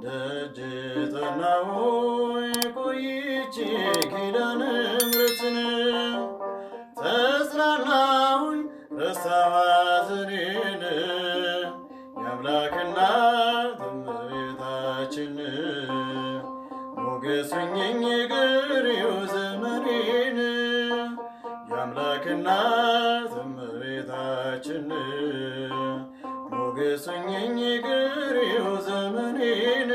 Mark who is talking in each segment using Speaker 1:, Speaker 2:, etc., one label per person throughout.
Speaker 1: ደጅ ጠናሁኝ ቆይቼ ኪዳነ ምሕረትን ተጽናናሁኝ ረሳሁ ሐዘኔን የአምላክ እናት እመቤታችን ሞገስ ሁኚኝ ቀሪው ዘመኔን የአምላክ እናት እመቤታችን ሞገስ ሁኚኝ ቀሪው ዘመኔን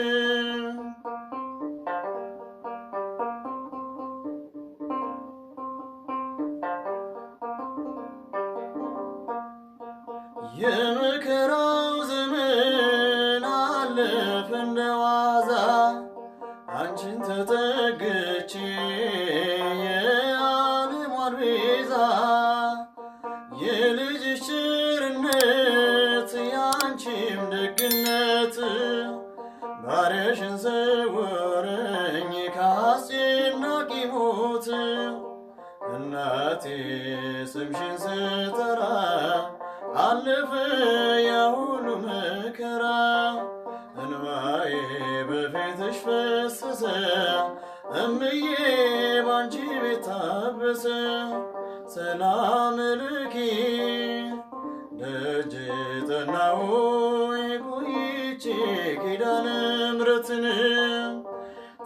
Speaker 1: የመከራው ዘመን አለፈ እንደዋዛ አንቺን ተጠግቼ የዓለሟን ቤዛ የልጅሽ ቸርነት ያንቺም ደግነት ባሪያሽን ሰወረኝ ከአስጨናቂ ሞት እናቴ ስምሽን ስጠራ አለፈ ያ ሁሉ መከራ እንባዬ በፊትሽ ፈሰሰ እምዬ ባንቺ ቤት ታበሰ ሰላም ልኪ ደጅ ጠናሁኝ ቆይቼ ኪዳነ ምሕረትን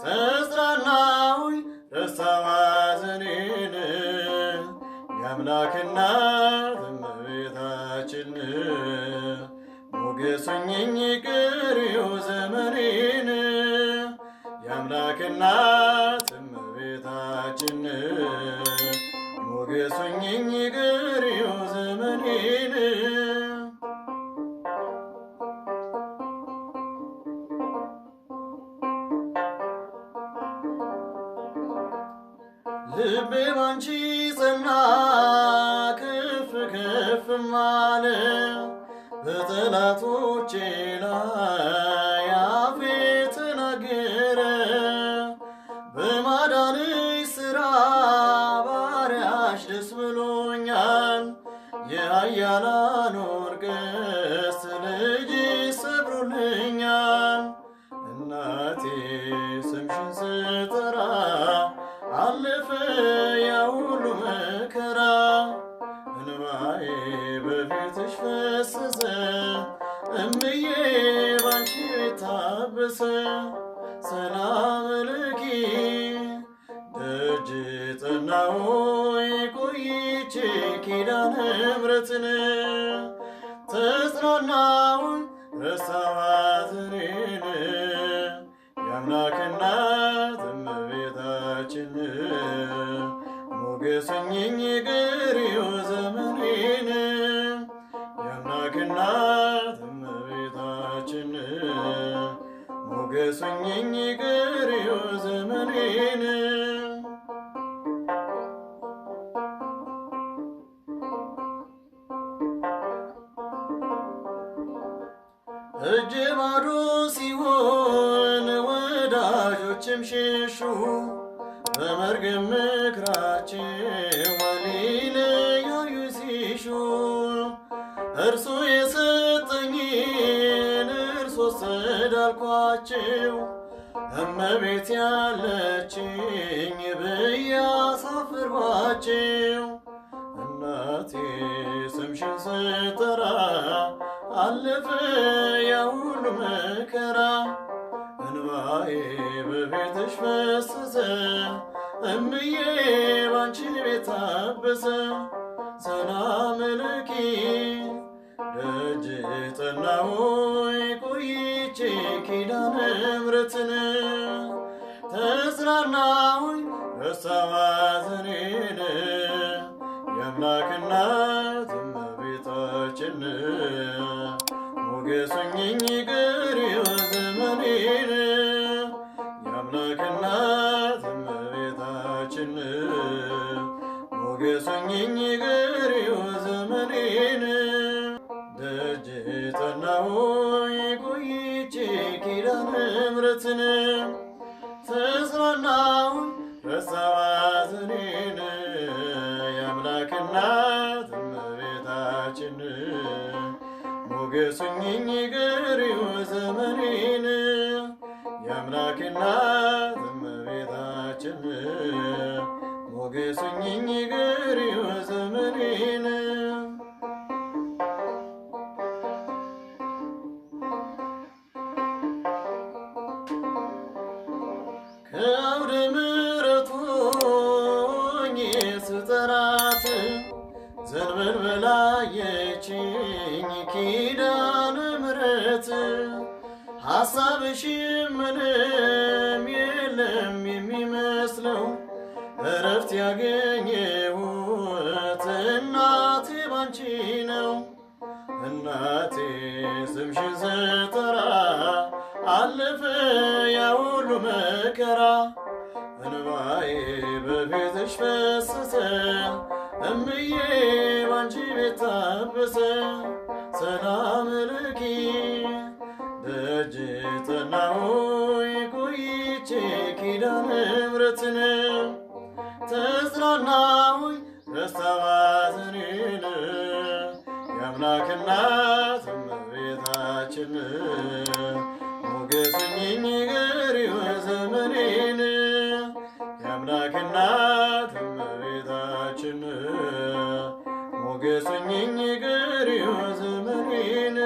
Speaker 1: ተጽናናሁኝ ረሳሁ ሐዘኔን የአምላክ እናት እመቤታችን ሞገስ ሁኚኝ ቀሪው ዘመኔን የአምላክ እናት እመቤታችን ሞገስ ሁኚኝ ቀሪው ዘመኔን ልቤ ባንቺ ጸና ከፍ ከፍም አለ በጠላቶቼ ላይ አፌ ተናገረ በማዳንሽ ሥራ ባሪያሽ ደስ ብሎኛል የኃያላኑን ቀስት ልጅሽ ሰብሮልኛል እናቴ ስምሽን ስጠራ አለፈ ያ ሁሉ መከራ እንባዬ በፊትሽ ፈሰሰ እምዬ ባንቺ ቤት ታበሰ ሰላም ልኪ ደጅ ጠናሁኝ ቆይቼ ኪዳነ ምሕረትን ተጽናናሁኝ ረሳሁ ሐዘኔን የአምላክ እናት እመቤታችን ሞገስ ሁኚኝ ቀሪው ዘመኔን የአምላክ እናት እመቤታችን ሞገስ ሁኚኝ ቀሪው ዘመኔን እጄ ባዶ ሲሆን ወዳጆችም ሸሹ በመርገም ምክራቸው ሊለያዩ ሲሹ እርሱ የሰጠኝን እርሱ ወሰደ አልኳቸው እመቤት ያለችኝ ብዬ አሳፈርኳቸው እናቴ ስምሽን ስጠራ አለፈ ያ ሁሉ መከራ እንባዬ በፊትሽ ፈሰሰ እምዬ ባንቺ ቤት ታበሰ ሰላም ልኪ ደጅ ጠናሁኝ ቆይቼ ኪዳነ ምሕረትን ተጽናናሁኝ ረሳሁ ሐዘኔን የአምላክ እናት እመቤታችን ሞገስ ሁኚኝ ቀሪው ዘመኔን የአምላክ እናት እመቤታችን ሞገስ ሁኚኝ ቀሪው ዘመኔን ደጅ ጠናሁኝ ቆይቼ ኪዳነ ምሕረትን ተጽናናሁኝ ረሳሁ ሐዘኔን የአምላክ እናት እመቤታችን ሞገስ ሁኚኝ ቀሪው ዘመኔን የአምላክ እናት እመቤታችን ሞገስ ሁኚኝ ቀሪው ዘመኔን ከአውደ ምሕረቱ ሆኜ ስጠራት ዘንበል በላየችኝ ኪዳነ ምሕረት ሐሳብሽ ምንም የለም የሚመስለው እረፍት ያገኘሁት እናቴ ባንቺ ነው። እናቴ ስምሽን ስጠራ አለፈ ያ ሁሉ መከራ እንባዬ በፊትሽ ፈሰሰ እምዬ ባንቺ ቤት ታበሰ ሰላም ለኪ ደጅ ጠናሁኝ ቆይቼ ኪዳነ ምሕረትን ተጽናናሁኝ ረሳሁ ሐዘኔን የአምላክ እናት እመቤታችን ሞገስ ሁኚኝ ቀሪው ዘመኔን የአምላክ እናት እመቤታችን ሞገስ ሁኚኝ ቀሪው ዘመኔን